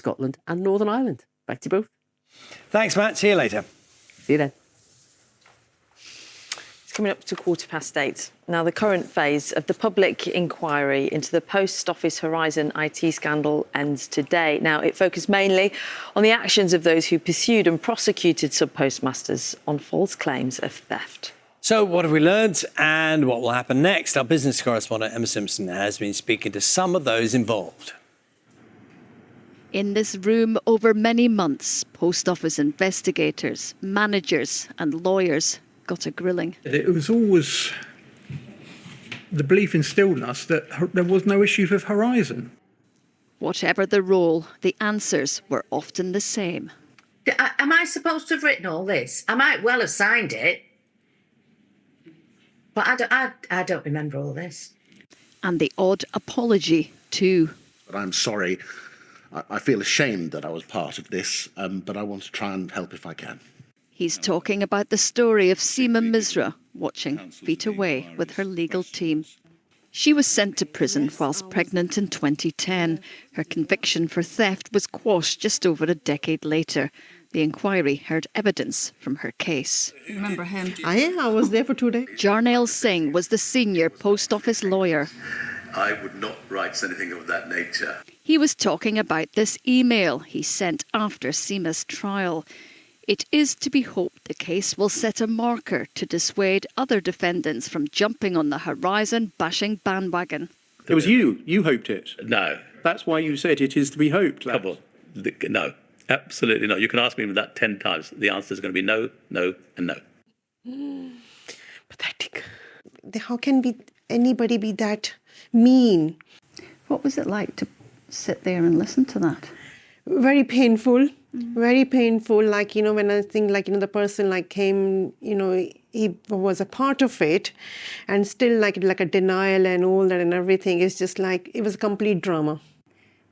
Scotland and Northern Ireland. Back to you both. Thanks, Matt. See you later. See you then. It's coming up to 8:15. Now, the current phase of the public inquiry into the Post Office Horizon IT scandal ends today. Now, it focused mainly on the actions of those who pursued and prosecuted sub-postmasters on false claims of theft. So what have we learned and what will happen next? Our business correspondent Emma Simpson has been speaking to some of those involved. In this room over many months, Post Office investigators, managers and lawyers got a grilling. It was always the belief instilled in us that there was no issue with Horizon. Whatever the role, the answers were often the same. Am I supposed to have written all this? I might well have signed it, but I don't remember all this. And the odd apology too. But I'm sorry. I feel ashamed that I was part of this, but I want to try and help if I can. He's talking about the story of Seema Misra, watching feet away with her legal team. She was sent to prison whilst pregnant in 2010. Her conviction for theft was quashed just over a decade later. The inquiry heard evidence from her case. Remember him? I was there for 2 days. Jarnail Singh was the senior Post Office lawyer. I would not write anything of that nature. He was talking about this email he sent after Seema's trial. It is to be hoped the case will set a marker to dissuade other defendants from jumping on the Horizon bashing bandwagon. It was you. You hoped it. No. That's why you said it is to be hoped. Come on. No, absolutely not. You can ask me that 10 times. The answer is going to be no, no, and no. Pathetic. How can anybody be that mean? What was it like to sit there and listen to that? Very painful. Very painful. Like, when I think, the person, came, he was a part of it, and still, like a denial and all that and everything. It's just it was a complete drama.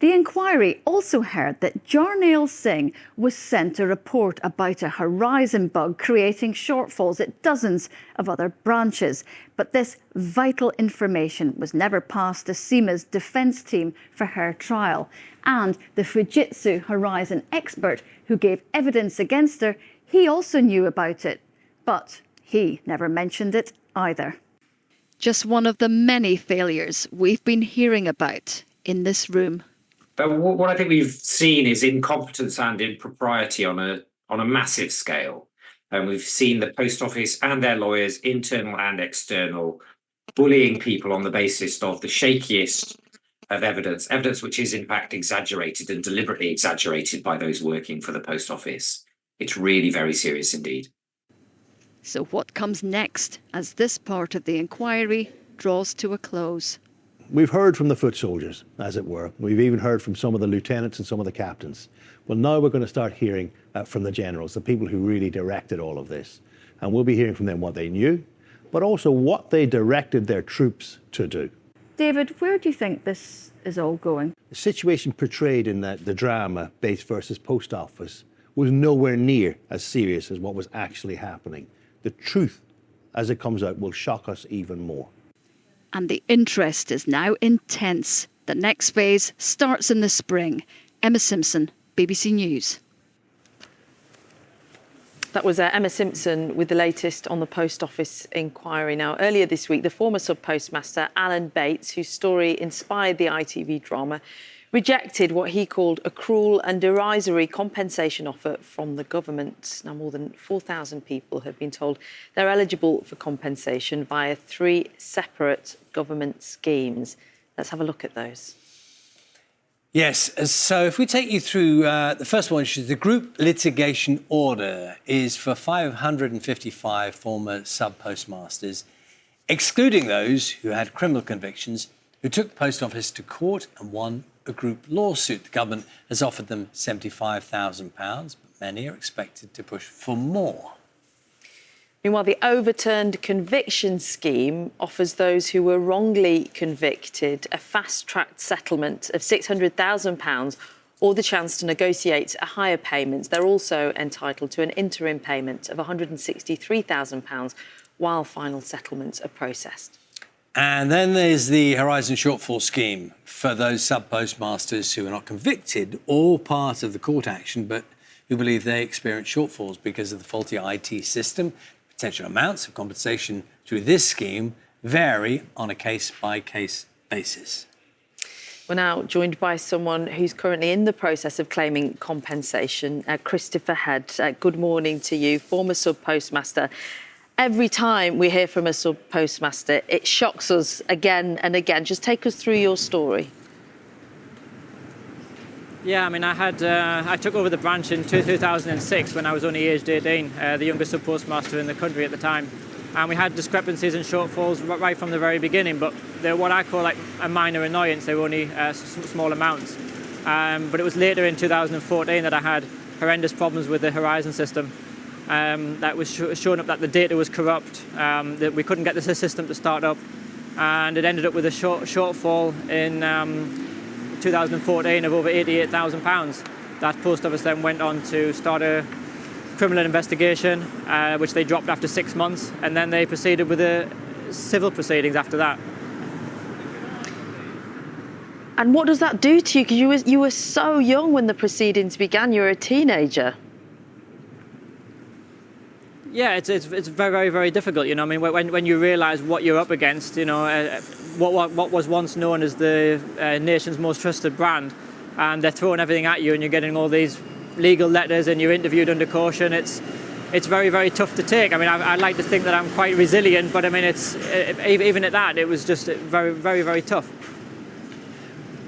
The inquiry also heard that Jarnail Singh was sent a report about a Horizon bug creating shortfalls at dozens of other branches. But this vital information was never passed to Seema's defence team for her trial. And the Fujitsu Horizon expert who gave evidence against her, he also knew about it. But he never mentioned it either. Just one of the many failures we've been hearing about in this room. But what I think we've seen is incompetence and impropriety on a massive scale. And we've seen the Post Office and their lawyers, internal and external, bullying people on the basis of the shakiest of evidence which is in fact exaggerated and deliberately exaggerated by those working for the Post Office. It's really very serious indeed. So what comes next as this part of the inquiry draws to a close? We've heard from the foot soldiers, as it were. We've even heard from some of the lieutenants and some of the captains. Well, now we're going to start hearing from the generals, the people who really directed all of this. And we'll be hearing from them what they knew, but also what they directed their troops to do. David, where do you think this is all going? The situation portrayed in the drama, Base versus Post Office, was nowhere near as serious as what was actually happening. The truth, as it comes out, will shock us even more. And the interest is now intense. The next phase starts in the spring. Emma Simpson, BBC News. That was Emma Simpson with the latest on the Post Office inquiry. Now, earlier this week, the former sub-postmaster Alan Bates, whose story inspired the ITV drama, rejected what he called a cruel and derisory compensation offer from the government. Now, more than 4,000 people have been told they're eligible for compensation via 3 separate government schemes. Let's have a look at those. Yes, so if we take you through the first one, which is the group litigation order, is for 555 former sub-postmasters, excluding those who had criminal convictions, who took the Post Office to court and won a group lawsuit. The government has offered them £75,000, but many are expected to push for more. Meanwhile, the Overturned conviction scheme offers those who were wrongly convicted a fast-tracked settlement of £600,000 or the chance to negotiate a higher payment. They're also entitled to an interim payment of £163,000 while final settlements are processed. And then there's the Horizon Shortfall Scheme for those sub-postmasters who are not convicted or part of the court action, but who believe they experience shortfalls because of the faulty IT system. Potential amounts of compensation through this scheme vary on a case-by-case basis. We're now joined by someone who's currently in the process of claiming compensation, Christopher Head. Good morning to you, former sub-postmaster. Every time we hear from a sub-postmaster, it shocks us again and again. Just take us through your story. Yeah, I mean, I took over the branch in 2006 when I was only aged 18, the youngest sub-postmaster in the country at the time. And we had discrepancies and shortfalls right from the very beginning, but they're what I call like a minor annoyance. They were only small amounts. But it was later in 2014 that I had horrendous problems with the Horizon system. That was showing up that the data was corrupt, that we couldn't get the system to start up, and it ended up with a shortfall in 2014 of over £88,000. That post office then went on to start a criminal investigation, which they dropped after 6 months, and then they proceeded with the civil proceedings after that. And what does that do to you? Because you were so young when the proceedings began. You were a teenager. Yeah, it's very, very, very difficult. You know, I mean, when you realise what you're up against, you know, what was once known as the nation's most trusted brand, and they're throwing everything at you, and you're getting all these legal letters, and you're interviewed under caution. It's very, very tough to take. I mean, I like to think that I'm quite resilient, but I mean, even at that, it was just very, very, very tough.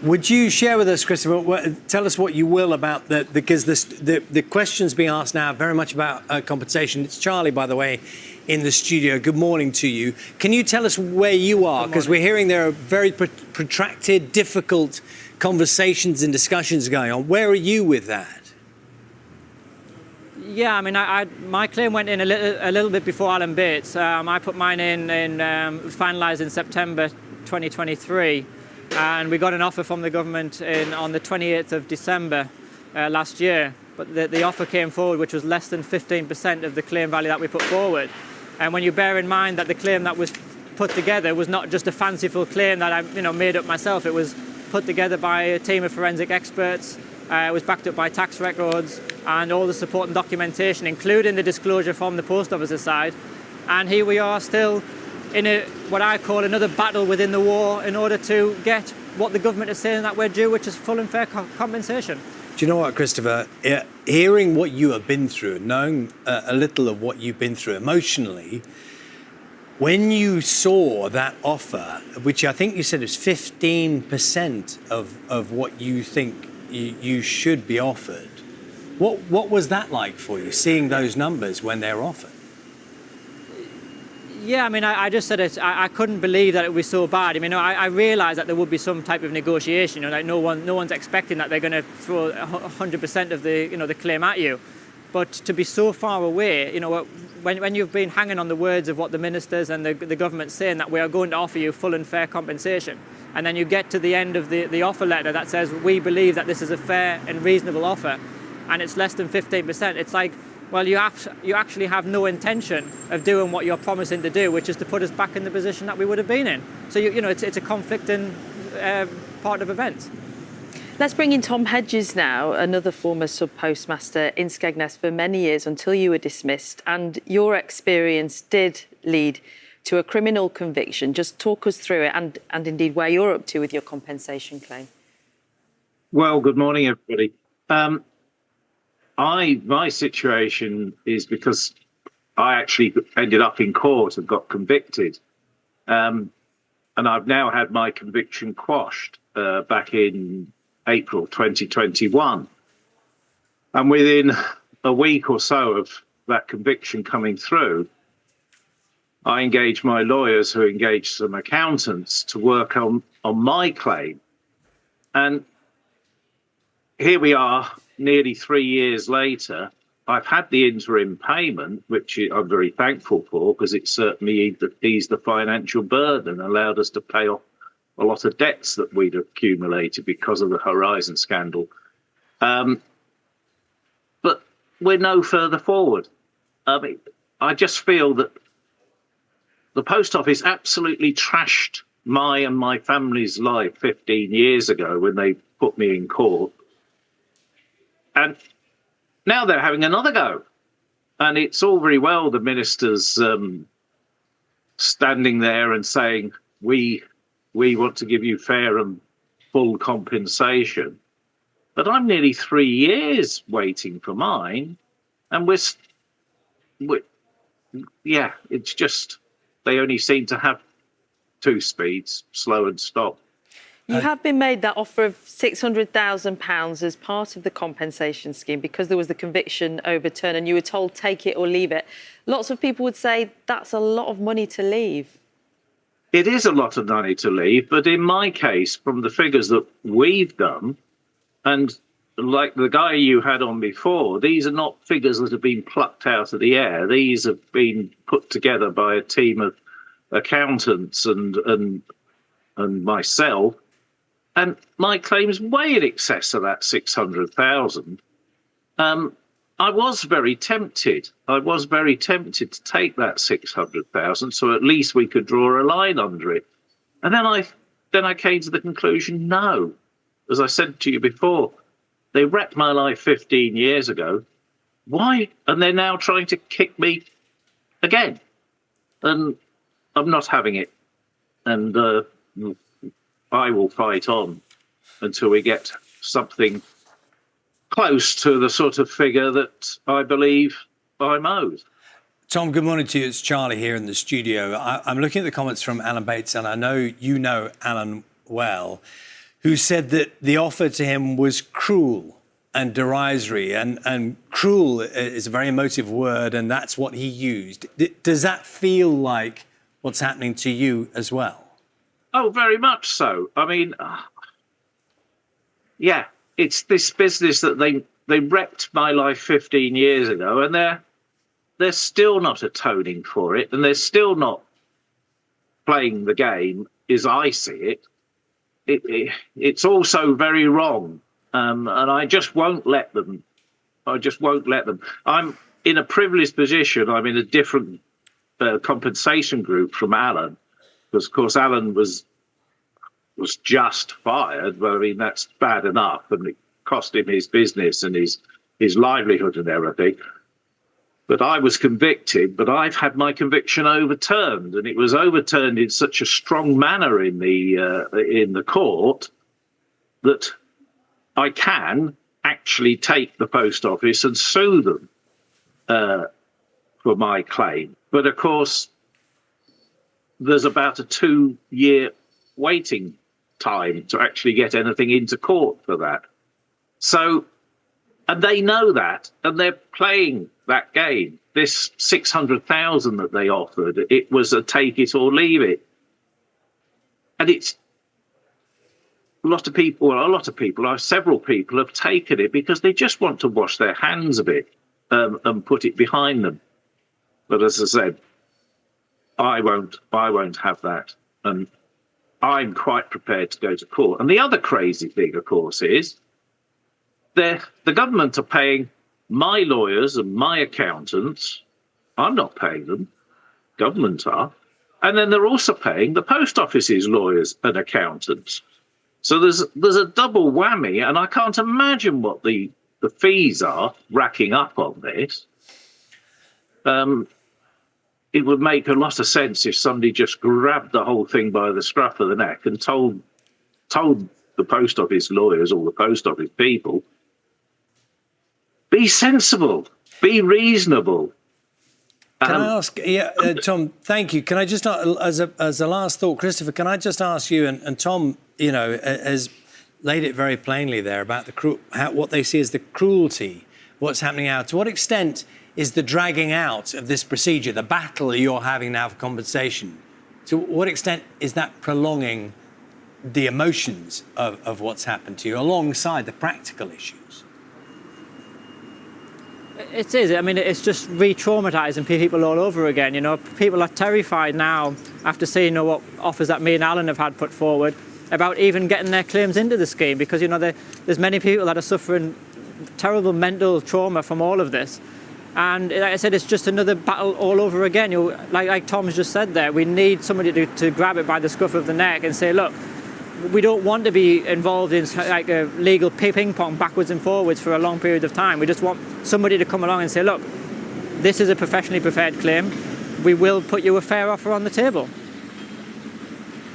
Would you share with us, Christopher, tell us what you will about because the questions being asked now are very much about compensation. It's Charlie, by the way, in the studio. Good morning to you. Can you tell us where you are? Because we're hearing there are very protracted, difficult conversations and discussions going on. Where are you with that? Yeah, I mean, my claim went in a little bit before Alan Bates. I put mine in it was finalised in September 2023. And we got an offer from the government on the 28th of December last year. But the offer came forward, which was less than 15% of the claim value that we put forward. And when you bear in mind that the claim that was put together was not just a fanciful claim that I made up myself, it was put together by a team of forensic experts. It was backed up by tax records and all the supporting documentation, including the disclosure from the post office's side. And here we are still in what I call another battle within the war in order to get what the government is saying that we're due, which is full and fair compensation. Do you know what, Christopher? Hearing what you have been through, knowing a little of what you've been through emotionally, when you saw that offer, which I think you said is 15% of what you think you should be offered, what was that like for you, seeing those numbers when they're offered? Yeah, I mean, I just said it. I couldn't believe that it was so bad. I mean, I realised that there would be some type of negotiation. You know, like no one's expecting that they're going to throw 100% of the claim at you. But to be so far away, you know, when you've been hanging on the words of what the ministers and the government saying that we are going to offer you full and fair compensation, and then you get to the end of the offer letter that says we believe that this is a fair and reasonable offer, and it's less than 15%. It's like, well, you actually have no intention of doing what you're promising to do, which is to put us back in the position that we would have been in. So, you know, it's a conflicting part of events. Let's bring in Tom Hedges now, another former sub-postmaster in Skegness for many years until you were dismissed. And your experience did lead to a criminal conviction. Just talk us through it and indeed where you're up to with your compensation claim. Well, good morning, everybody. My situation is because I actually ended up in court and got convicted. And I've now had my conviction quashed back in April 2021. And within a week or so of that conviction coming through, I engaged my lawyers, who engaged some accountants, to work on my claim. And here we are, nearly 3 years later. I've had the interim payment, which I'm very thankful for, because it certainly eased the financial burden and allowed us to pay off a lot of debts that we'd accumulated because of the Horizon scandal. But we're no further forward. I mean, I just feel that the post office absolutely trashed my and my family's life 15 years ago when they put me in court. And now they're having another go. And it's all very well the ministers standing there and saying, we want to give you fair and full compensation. But I'm nearly 3 years waiting for mine. And yeah, it's just, they only seem to have two speeds, slow and stop. You have been made that offer of £600,000 as part of the compensation scheme because there was the conviction overturned and you were told take it or leave it. Lots of people would say that's a lot of money to leave. It is a lot of money to leave, but in my case, from the figures that we've done, and like the guy you had on before, these are not figures that have been plucked out of the air. These have been put together by a team of accountants and myself. And my claim is way in excess of that 600,000. I was very tempted. I was very tempted to take that 600,000, so at least we could draw a line under it. And then I came to the conclusion, no. As I said to you before, they wrecked my life 15 years ago. Why? And they're now trying to kick me again. And I'm not having it. And I will fight on until we get something close to the sort of figure that I believe I'm owed. Tom, good morning to you. It's Charlie here in the studio. I'm looking at the comments from Alan Bates, and I know you know Alan well, who said that the offer to him was cruel and derisory, and cruel is a very emotive word, and that's what he used. Does that feel like what's happening to you as well? Oh, very much so. I mean, yeah, it's this business that they wrecked my life 15 years ago, and they're still not atoning for it, and they're still not playing the game as I see it. It's also very wrong, and I just won't let them. I just won't let them. I'm in a privileged position. I'm in a different compensation group from Alan, because of course Alan was just fired. But I mean, that's bad enough, and it cost him his business and his livelihood and everything. But I was convicted, but I've had my conviction overturned, and it was overturned in such a strong manner in the court that I can actually take the post office and sue them for my claim. But of course, there's about a 2-year waiting time to actually get anything into court for that. So, and they know that, and they're playing that game. This 600,000 that they offered, it was a take it or leave it. And it's several people have taken it because they just want to wash their hands of it and put it behind them. But as I said, I won't have that. And I'm quite prepared to go to court. And the other crazy thing, of course, is the government are paying my lawyers and my accountants. I'm not paying them. Government are. And then they're also paying the post office's lawyers and accountants. So there's a double whammy, and I can't imagine what the fees are racking up on this. It would make a lot of sense if somebody just grabbed the whole thing by the scruff of the neck and told the post office lawyers or the post office people, be sensible, be reasonable. Can I ask, Tom, thank you. Can I just, as a last thought, Christopher, can I just ask you, and Tom, you know, has laid it very plainly there about what they see as the cruelty, what's happening now. To what extent is the dragging out of this procedure, the battle you're having now for compensation, to what extent is that prolonging the emotions of what's happened to you alongside the practical issues? It is. I mean, it's just re-traumatising people all over again. You know, people are terrified now after seeing what offers that me and Alan have had put forward about even getting their claims into the scheme, because, you know, there's many people that are suffering terrible mental trauma from all of this. And like I said, it's just another battle all over again. Like Tom's just said there, we need somebody to grab it by the scruff of the neck and say, look, we don't want to be involved in like a legal ping pong backwards and forwards for a long period of time. We just want somebody to come along and say, look, this is a professionally prepared claim. We will put you a fair offer on the table.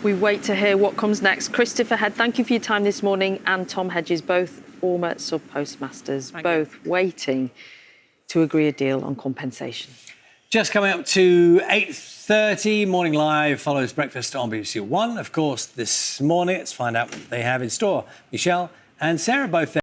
We wait to hear what comes next. Christopher Head, thank you for your time this morning, and Tom Hedges, both former sub-postmasters, both waiting to agree a deal on compensation. Just coming up to 8:30, Morning Live follows breakfast on BBC One. Of course, this morning, let's find out what they have in store. Michelle and Sarah both there.